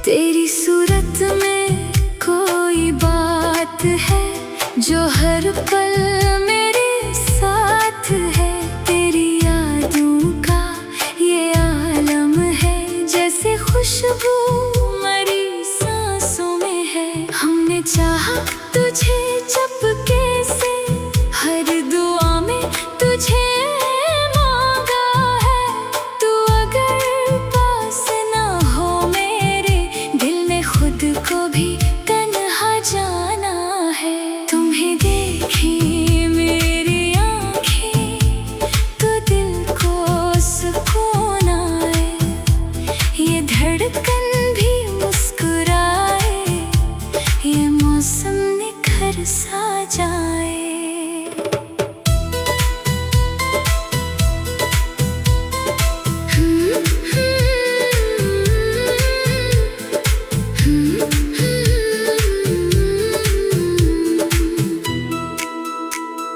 तेरी सूरत में कोई बात है जो हर पल मेरे साथ है। तेरी यादों का ये आलम है, जैसे खुशबू मरी सांसों में है। हमने चाहा तुझे चुपके से, हर दुआ में तुझे मांगा है। तू अगर पास ना हो मेरे, दिल ने खुद को भी तन्हा जाना है। तुम्हें देखी मेरी आँखें तो दिल को सुकून आए, ये धड़कन भी मुस्कुराए, ये मौसम निखर सा जाए।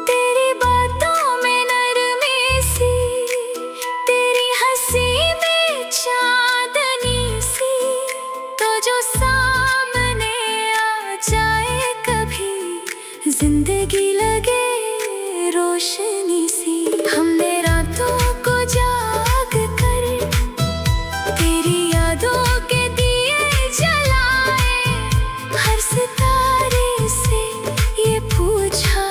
तेरी बातों में नरमी सी, तेरी हंसी में चांदनी सी, तो जो सामने आ जाए कभी, जिंदगी लगे रोशनी सी। हमने रातों को जाग कर तेरी यादों के दिए जलाए, हर सितारे से ये पूछा,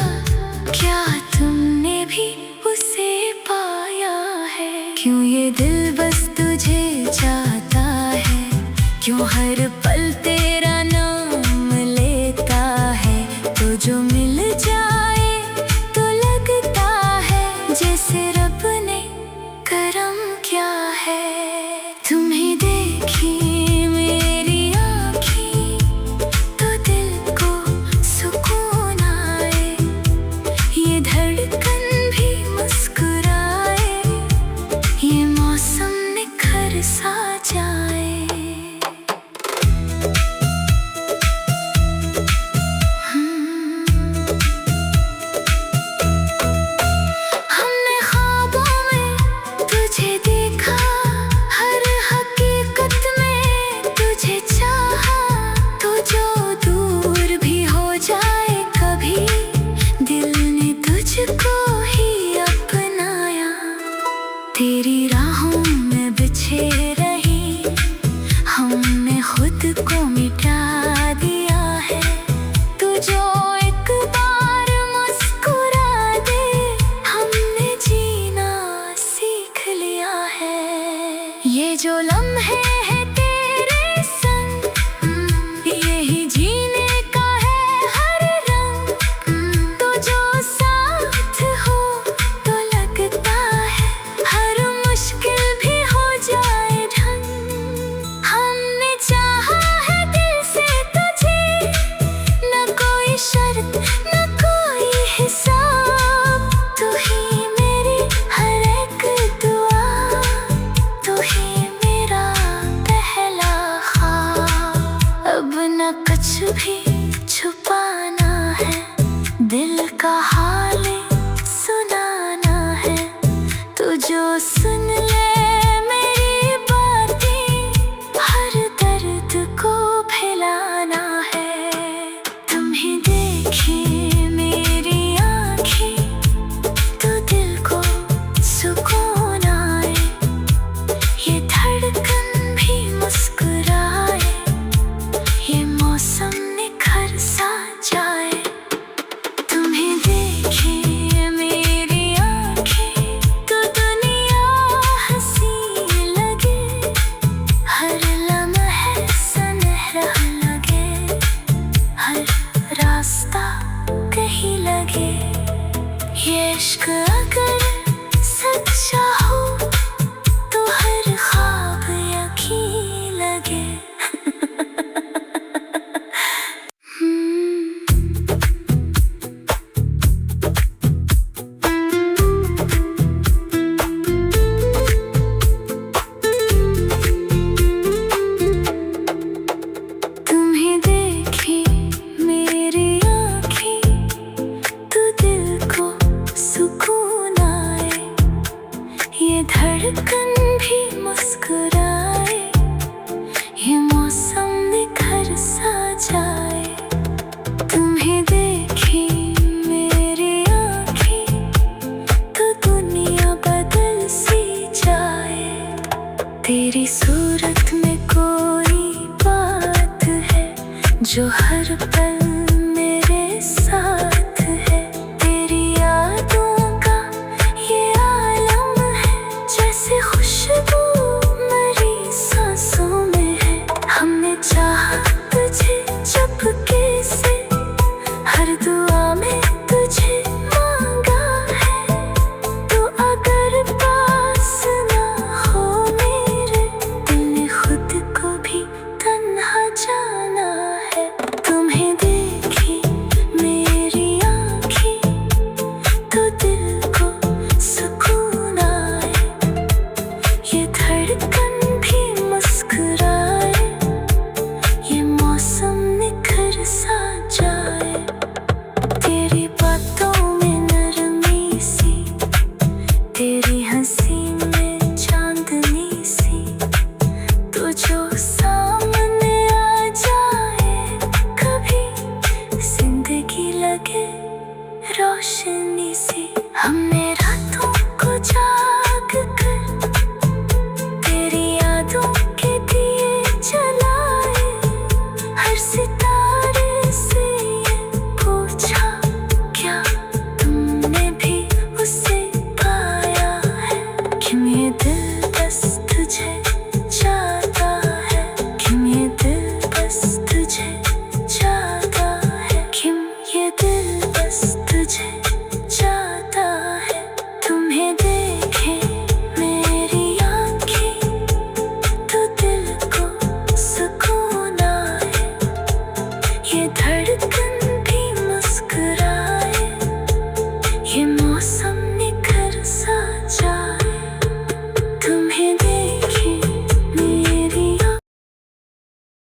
क्या तुमने भी उसे पाया है? क्यों ये दिल बस तुझे चाहता है, क्यों हर पल तेरा नाम लेता है। तो जो मिल जाए तो लगता है, जैसे रब ने करम किया है। तुम्हें देखी मेरी आँखें तो दिल को सुकून आए, ये धड़कन भी मुस्कुराए, ये मौसम निखर सा जाए। हमने ख्वाबों में तुझे देखा, हर हकीकत में तुझे चाहा। तो जो दूर भी हो जाए कभी, दिल ने तुझको ही अपनाया। तेरी राहों में बिछे रही, हमने खुद को मिटा दिया है। तू जो एक बार मुस्कुरा दे, हमने जीना सीख लिया है। ये जो लम्हे हैं तेरे संग, यही जीने का है हर रंग। तो जो साथ हो तो लगता है, हर मुश्किल भी हो जाए ढंग। हमने चाहा है दिल से तुझे, न कोई शर्त न कोई हिसाब। तू ही मेरी हर एक दुआ, तू ही मेरा पहला ख्वाब। अब न कुछ भी छुपाना है, दिल का हाल सुनाना है। तू जो सुन ले मेरी बातें, हर दर्द को फैलाना है। तुम्हें देखी मेरी आँखें तो दिल को सुकून आए, ये धड़कन भी मुस्कुराए, ये मौसम निखर जो हर पल